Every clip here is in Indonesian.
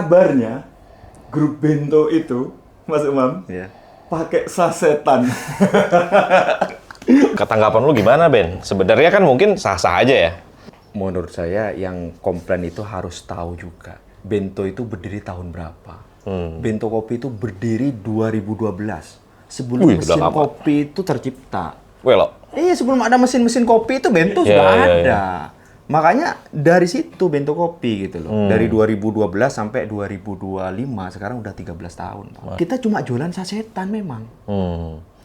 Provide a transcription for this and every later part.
Kabarnya grup Bento itu, Mas Umam, pakai sasetan. Ketanggapan lu gimana, Ben? Sebenarnya kan mungkin sah-sah aja ya. Menurut saya yang komplain itu harus tahu juga. Bento itu berdiri tahun berapa? Bento Kopi itu berdiri 2012. Sebelum Wih, udah mesin lama. kopi itu tercipta. Well, Iya, sebelum ada mesin-mesin kopi itu Bento Iya, sudah iya, ada. iya. Makanya dari situ Bento Kopi gitu loh. Dari 2012 sampai 2025, sekarang udah 13 tahun. Pak. Kita cuma jualan sasetan memang.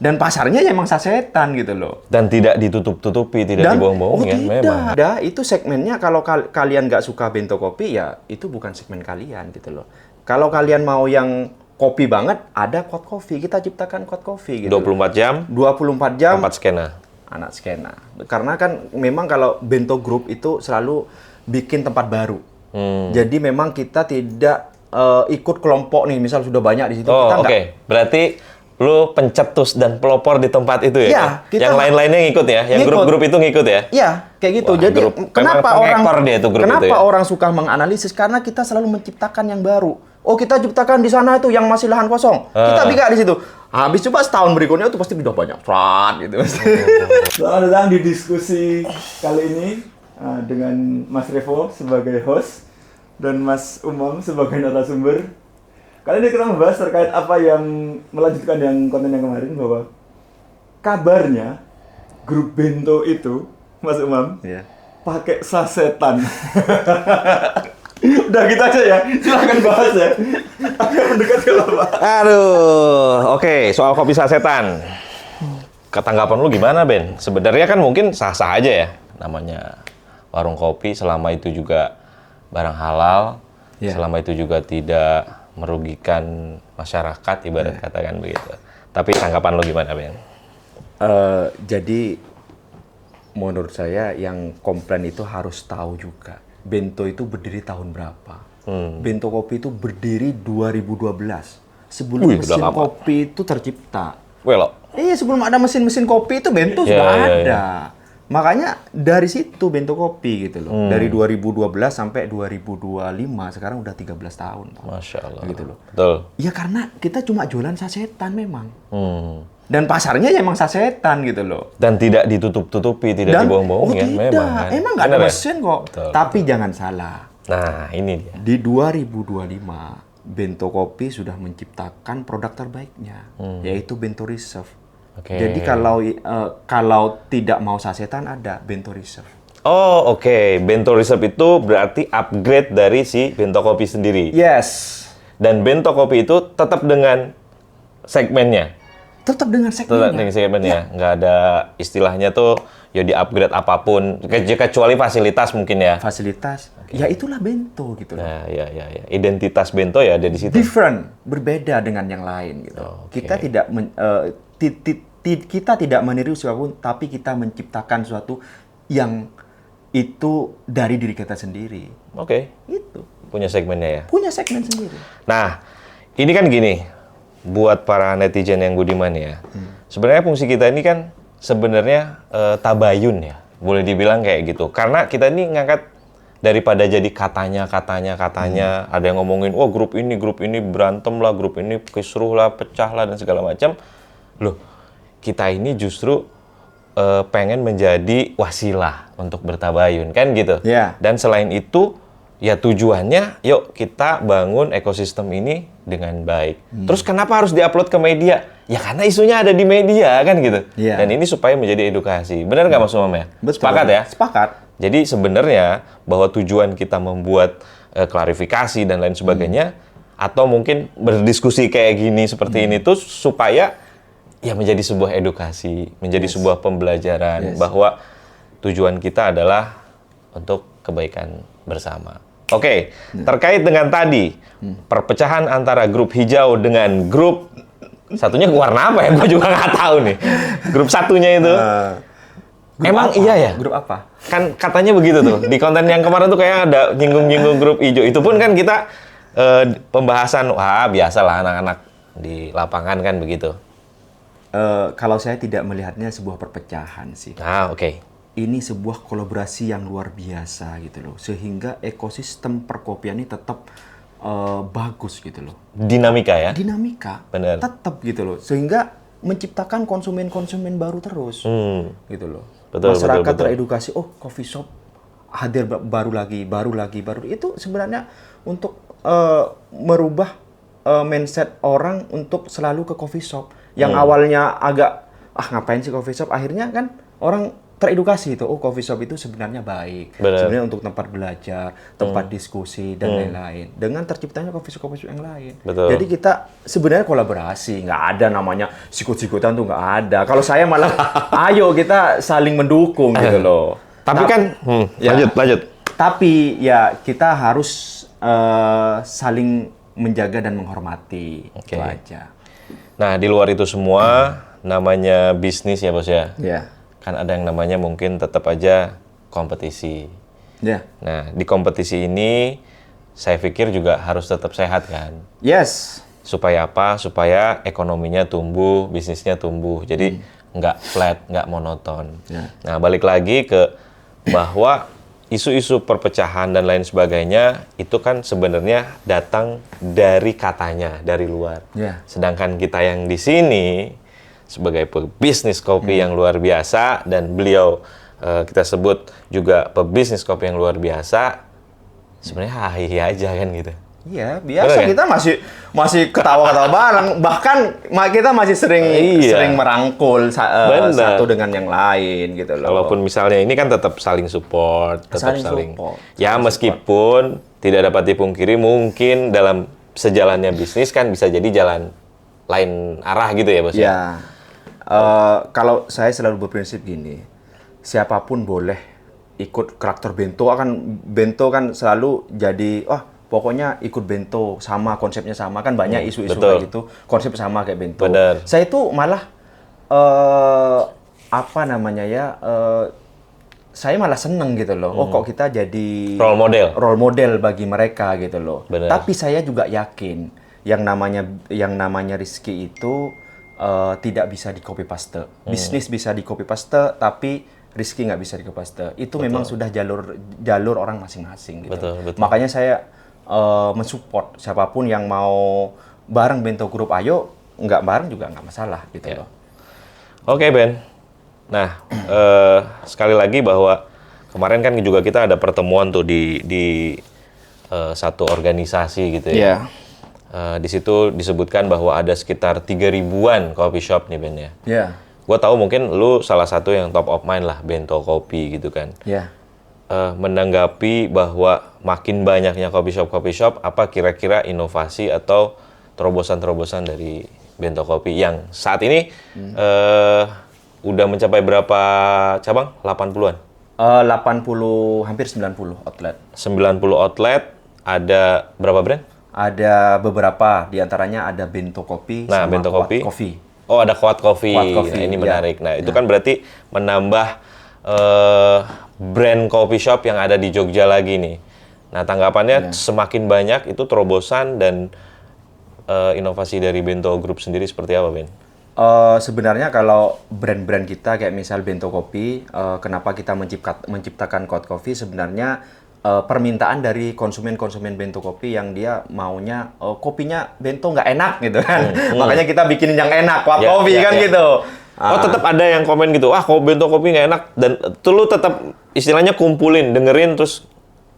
Dan pasarnya ya emang sasetan gitu loh. dan tidak ditutup-tutupi, tidak dibohong-bohong ya, tidak. memang. Ada, itu segmennya kalau kalian nggak suka Bento Kopi ya itu bukan segmen kalian gitu loh. Kalau kalian mau yang kopi banget, ada Quad Coffee. Kita ciptakan Quad Coffee gitu. 24 jam, 24 jam tempat skena. anak skena. Karena kan memang kalau Bento Group itu selalu bikin tempat baru. Jadi memang kita tidak ikut kelompok nih, misal sudah banyak di situ Oh, kita oke. nggak. Berarti lu pencetus dan pelopor di tempat itu ya? Iya, kita yang lain-lainnya ngikut ya? Yang ngikut. grup-grup itu ngikut ya? Iya, kayak gitu. Wah, Jadi grup. kenapa Memang orang pengekor dia tuh grup kenapa itu ya? orang suka menganalisis? Karena kita selalu menciptakan yang baru. Oh, kita ciptakan di sana itu yang masih lahan kosong. Kita bikin di situ. Habis coba setahun berikutnya itu pasti udah banyak frat gitu. Selamat datang di diskusi kali ini dengan Mas Revo sebagai host dan Mas Umam sebagai narasumber. Kali ini kita membahas terkait apa yang melanjutkan yang konten yang kemarin, bahwa kabarnya grup Bento itu, Mas Umam, Iya. pakai sasetan. Udah gitu aja ya, silahkan bahas ya. Agak mendekat ke Bapak. Aduh, oke. Soal kopi sasetan. Ketanggapan lu gimana, Ben? Sebenarnya kan mungkin sah-sah aja ya. Namanya warung kopi, selama itu juga barang halal, Iya. selama itu juga tidak merugikan masyarakat, ibarat katakan begitu. Tapi tanggapan lu gimana, Ben? Jadi menurut saya yang komplain itu harus tahu juga. Bento itu berdiri tahun berapa? Bento Kopi itu berdiri 2012. Sebelum Wih, udah mesin lama. kopi itu tercipta. Well, Iya, sebelum ada mesin-mesin kopi itu Bento Iya, sudah iya, ada. Makanya dari situ Bento Kopi gitu loh. Dari 2012 sampai 2025, sekarang udah 13 tahun. Pak. Masya Allah. Gitu loh. Betul. Ya karena kita cuma jualan sasetan memang. Dan pasarnya ya emang sasetan gitu loh. Dan tidak ditutup-tutupi, tidak dibohong-bohong ya, tidak. memang. Kan? Emang nggak ada Bener ya? mesin kok. Betul, Tapi jangan salah. Nah, ini dia. Di 2025, Bento Kopi sudah menciptakan produk terbaiknya, yaitu Bento Reserve. Oke. Jadi kalau tidak mau sasetan ada Bento Reserve. Oh, oke. Bento Reserve itu berarti upgrade dari si Bento Kopi sendiri. Yes. Dan Bento Kopi itu tetap dengan segmennya. Tetap dengan Tetap segmennya. dengan segmennya. Nggak ada istilahnya tuh ya di-upgrade apapun. Kecuali fasilitas mungkin ya. Fasilitas. Ya itulah Bento gitu loh. Nah, ya. Identitas Bento ya ada di situ. Different, berbeda dengan yang lain gitu. Oke. Kita tidak kita tidak meniru siapapun, tapi kita menciptakan sesuatu yang itu dari diri kita sendiri. Oke. Itu Punya segmennya ya. punya segmen sendiri. Nah, ini kan gini. Buat para netizen yang budiman ya. Sebenarnya fungsi kita ini kan sebenarnya tabayun ya. Boleh dibilang kayak gitu. Karena kita ini ngangkat daripada jadi katanya, ada yang ngomongin, oh grup ini berantem lah, grup ini kisruh lah, pecah lah, dan segala macam. Loh, kita ini justru pengen menjadi wasilah untuk bertabayun, kan gitu. Ya. Dan selain itu, ya tujuannya, yuk kita bangun ekosistem ini dengan baik. Terus kenapa harus diupload ke media? Ya karena isunya ada di media, kan gitu. Ya. Dan ini supaya menjadi edukasi. Benar nggak Mas Umam ya? Betul. Sepakat ya? Sepakat. Jadi sebenarnya bahwa tujuan kita membuat klarifikasi dan lain sebagainya, atau mungkin berdiskusi kayak gini seperti ini tuh supaya ya menjadi sebuah edukasi, menjadi sebuah pembelajaran bahwa tujuan kita adalah untuk kebaikan bersama. Oke, terkait dengan tadi perpecahan antara grup hijau dengan grup satunya warna apa ya? Gue juga nggak tahu nih. Grup satunya itu. Grup Emang apa? iya ya? Grup apa? Kan katanya begitu tuh. Di konten yang kemarin tuh kayak ada nyinggung-nyinggung grup hijau. Itu pun kan kita pembahasan, wah biasalah anak-anak di lapangan kan begitu. Kalau saya tidak melihatnya sebuah perpecahan sih. Nah, oke. Ini sebuah kolaborasi yang luar biasa gitu loh. Sehingga ekosistem perkopian ini tetap bagus gitu loh. Dinamika ya? Dinamika. Benar. Tetap gitu loh. Sehingga menciptakan konsumen-konsumen baru terus. Gitu loh. Betul, Masyarakat betul. teredukasi, oh coffee shop hadir baru lagi. Itu sebenarnya untuk merubah mindset orang untuk selalu ke coffee shop. Yang awalnya agak, ngapain sih coffee shop? Akhirnya kan orang teredukasi itu, oh coffee shop itu sebenarnya baik. Benar. Sebenarnya untuk tempat belajar, tempat diskusi, dan lain-lain. Dengan terciptanya coffee shop yang lain. Betul. Jadi kita sebenarnya kolaborasi, nggak ada namanya sikut-sikutan tuh nggak ada. Kalau saya malah, ayo kita saling mendukung gitu loh. Tapi kan, lanjut. Tapi ya kita harus saling menjaga dan menghormati. Oke. Itu aja. Nah, di luar itu semua, namanya bisnis ya bos ya? Ya. Kan ada yang namanya mungkin tetap aja kompetisi. Ya. Nah, di kompetisi ini, saya pikir juga harus tetap sehat kan? Yes. Supaya apa? Supaya ekonominya tumbuh, bisnisnya tumbuh. Jadi nggak flat, nggak monoton. Ya. Nah, balik lagi ke bahwa isu-isu perpecahan dan lain sebagainya itu kan sebenarnya datang dari katanya, dari luar. Ya. Sedangkan kita yang di sini sebagai pebisnis kopi yang luar biasa dan beliau kita sebut juga pebisnis kopi yang luar biasa, sebenarnya hahihi aja kan gitu. Iya, biasa Bener, kita masih ketawa-ketawa bareng. Bahkan kita masih sering merangkul satu dengan yang lain gitu loh. Kalaupun misalnya ini kan tetap saling support, tetap saling support. ya meskipun tidak dapat dipungkiri mungkin dalam sejalannya bisnis kan bisa jadi jalan lain arah gitu ya bos ya. Ya, kalau saya selalu berprinsip gini, siapapun boleh ikut karakter bento kan selalu jadi pokoknya ikut bento sama konsepnya sama kan banyak isu-isu betul. kayak gitu konsep sama kayak bento. Bener. Saya itu malah saya malah seneng gitu loh. Oh kok kita jadi role model bagi mereka gitu loh. Bener. Tapi saya juga yakin yang namanya Rizky itu tidak bisa di copy paste. Bisnis bisa di copy paste, tapi Rizky nggak bisa di copy paste. Itu memang sudah jalur orang masing-masing gitu. Betul. Makanya saya mensupport siapapun yang mau bareng Bento Group, ayo, nggak bareng juga nggak masalah gitu loh. Oke Ben. Nah, sekali lagi bahwa kemarin kan juga kita ada pertemuan tuh di satu organisasi gitu ya. Di situ disebutkan bahwa ada sekitar 3.000-an coffee shop nih Ben ya. Iya. Gue tahu mungkin lu salah satu yang top of mind lah Bento Kopi gitu kan. Iya. Menanggapi bahwa makin banyaknya coffee shop, apa kira-kira inovasi atau terobosan-terobosan dari Bento Kopi yang saat ini udah mencapai berapa cabang? 80-an? 80, hampir 90 outlet. 90 outlet, ada berapa brand? Ada beberapa, diantaranya ada Bento Kopi Nah, sama Bento Kuat Kopi. Coffee. Oh, ada Kuat Coffee. Kuat Coffee, Nah, ini ya. menarik. Nah, itu kan berarti menambah brand coffee shop yang ada di Jogja lagi nih. Nah, tanggapannya semakin banyak itu terobosan dan inovasi dari Bento Group sendiri seperti apa, Ben? Sebenarnya kalau brand-brand kita kayak misal Bento Kopi, kenapa kita menciptakan Kuat Coffee, sebenarnya permintaan dari konsumen-konsumen Bento Kopi yang dia maunya kopinya Bento nggak enak gitu kan. Makanya kita bikinin yang enak, Kuat Coffee kan gitu. Oh, tetap ada yang komen gitu, kok Bento Kopi nggak enak, dan itu lu tetap istilahnya kumpulin, dengerin, terus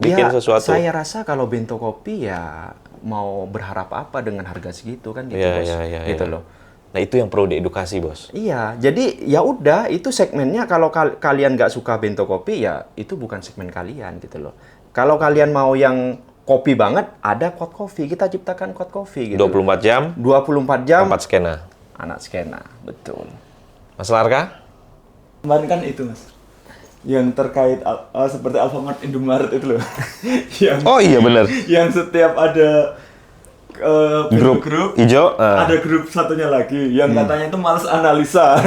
bikin sesuatu. Saya rasa kalau Bento Kopi ya mau berharap apa dengan harga segitu kan gitu, Bos. Gitu loh. Nah, itu yang perlu diedukasi, Bos. Iya, jadi ya udah itu segmennya, kalau kalian nggak suka Bento Kopi ya itu bukan segmen kalian gitu loh. Kalau kalian mau yang kopi banget, ada Kuat Coffee. Kita ciptakan Kuat Coffee gitu. 24 jam, 24 jam. 4 skena. Anak skena, betul. Mas Larka? Kemarin kan itu Mas, yang terkait seperti Alfamart, Indomaret itu loh. Oh iya benar. Yang setiap ada grup hijau, ada grup satunya lagi yang katanya itu males analisa.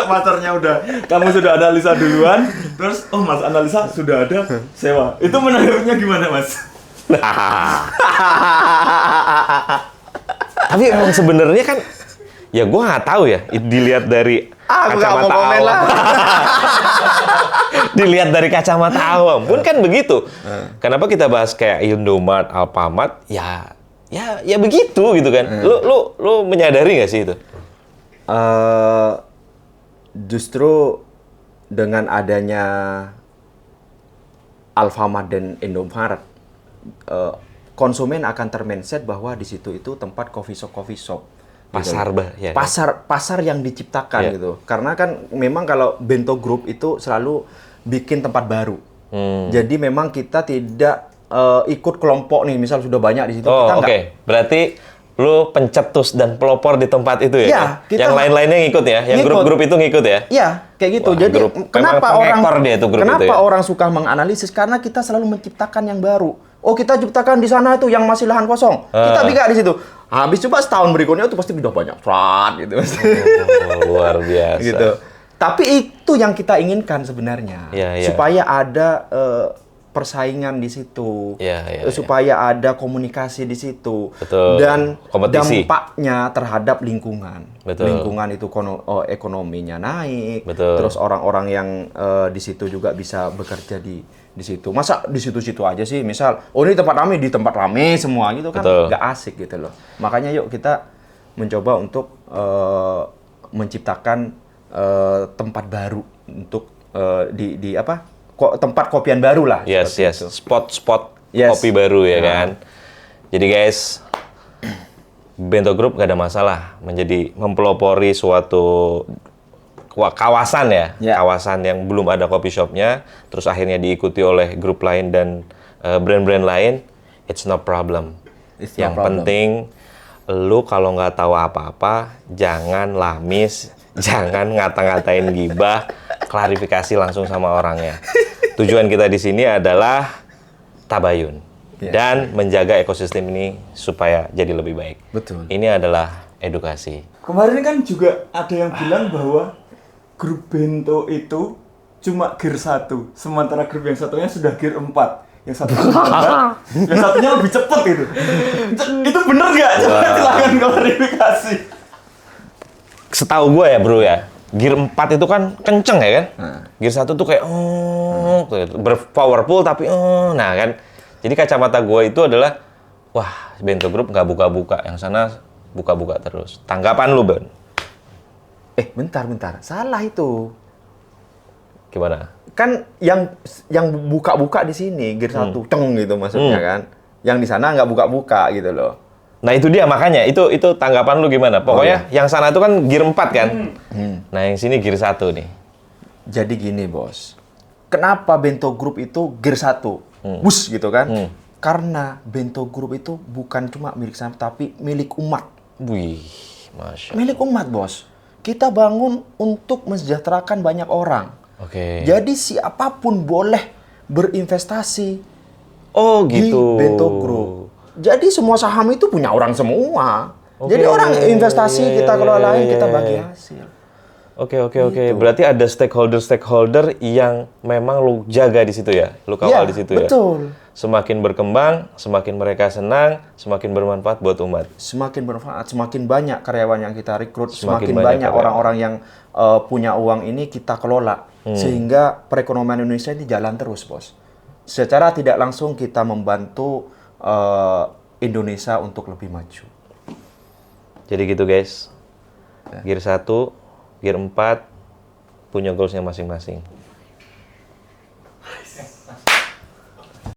Pacarnya kamu sudah analisa duluan, terus Mas analisa sudah ada sewa. Itu menanggapinya gimana Mas? Tapi emang sebenarnya kan, ya gue nggak tahu ya. Dilihat dari Aku nggak mau kacamata komen awam. lah. Dilihat dari kacamata awam pun kan begitu. Kenapa kita bahas kayak Indomart, Alfamart? Ya begitu gitu kan. Lu menyadari nggak sih itu? Justru dengan adanya Alfamart dan Indomaret, konsumen akan termindset bahwa di situ itu tempat coffee shop. Pasar, gitu. ya, Pasar yang diciptakan ya. gitu. Karena kan memang kalau Bento Group itu selalu bikin tempat baru. Jadi memang kita tidak ikut kelompok nih, misal sudah banyak di situ kita Oke. Berarti lu pencetus dan pelopor di tempat itu ya? Iya, Kan? kita Yang lain-lainnya ngikut ya? Yang ngikut. grup-grup itu ngikut ya? Iya, kayak gitu. Wah, Jadi grup. kenapa Memang pengekor dia itu grup kenapa itu ya? orang suka menganalisis? Karena kita selalu menciptakan yang baru. Oh, kita ciptakan di sana tuh yang masih lahan kosong. Kita bikin di situ. Habis coba setahun berikutnya itu pasti udah banyak flat gitu. Luar biasa. Gitu. Tapi itu yang kita inginkan sebenarnya. Iya. Supaya ada persaingan di situ. Iya. Supaya ada komunikasi di situ. Betul. Dan Kompetisi. dampaknya terhadap lingkungan. Betul. Lingkungan itu ekonominya naik. Betul. Terus orang-orang yang di situ juga bisa bekerja di situ. Masa di situ-situ aja sih? Misal, oh ini tempat rame, di tempat rame semua gitu kan Betul. nggak asik gitu loh. Makanya yuk kita mencoba untuk menciptakan tempat baru untuk di apa? Tempat kopian baru lah. Yes. seperti itu. Spot-spot Yes. kopi baru ya Nah. kan? Jadi guys, Bento Group gak ada masalah mempelopori suatu kawasan ya, kawasan yang belum ada coffee shopnya, terus akhirnya diikuti oleh grup lain dan brand-brand lain, it's no problem. It's no Yang problem. penting, lu kalau nggak tahu apa-apa, jangan lamis, jangan ngata-ngatain gibah, klarifikasi langsung sama orangnya. Tujuan kita di sini adalah tabayun dan menjaga ekosistem ini supaya jadi lebih baik. Betul. Ini adalah edukasi. Kemarin kan juga ada yang bilang bahwa grup Bento itu cuma gear 1, sementara grup yang satunya sudah gear 4. Yang satunya lambat, yang satunya lebih cepat gitu. Itu bener nggak? Coba silakan klarifikasi. Setahu gue ya bro ya, gear 4 itu kan kenceng ya kan? Gear 1 tuh kayak berpowerful tapi nah kan. Jadi kacamata gue itu adalah wah, Bento Group nggak buka-buka, yang sana buka-buka terus. Tanggapan lu, Ben? Bentar. Salah itu. Gimana? Kan yang buka-buka di sini gear 1 ceng gitu maksudnya kan. Yang di sana nggak buka-buka gitu loh. Nah itu dia makanya, itu tanggapan lu gimana? Pokoknya yang sana itu kan gear 4 kan? Nah yang sini gear 1 nih. Jadi gini bos, kenapa Bento Group itu gear 1? Bus gitu kan? Karena Bento Group itu bukan cuma milik saya, tapi milik umat. Wih, Masya Allah. Milik umat bos. Kita bangun untuk mensejahterakan banyak orang. Oke. Jadi siapapun boleh berinvestasi Oh di gitu. Bento Group. Jadi semua saham itu punya orang semua. Oke. Jadi orang investasi Iya, kita iya, kelolain, iya, kita iya. bagi hasil. Oke. Berarti ada stakeholder yang memang lu jaga di situ ya? Lu kawal di situ ya? Betul. Semakin berkembang, semakin mereka senang, semakin bermanfaat buat umat. Semakin bermanfaat, semakin banyak karyawan yang kita rekrut, Semakin semakin banyak banyak karyawan. orang-orang yang punya uang ini kita kelola. Sehingga perekonomian Indonesia ini jalan terus, bos. Secara tidak langsung kita membantu Indonesia untuk lebih maju. Jadi gitu guys. Gear 1, Gear 4 punya goalsnya masing-masing.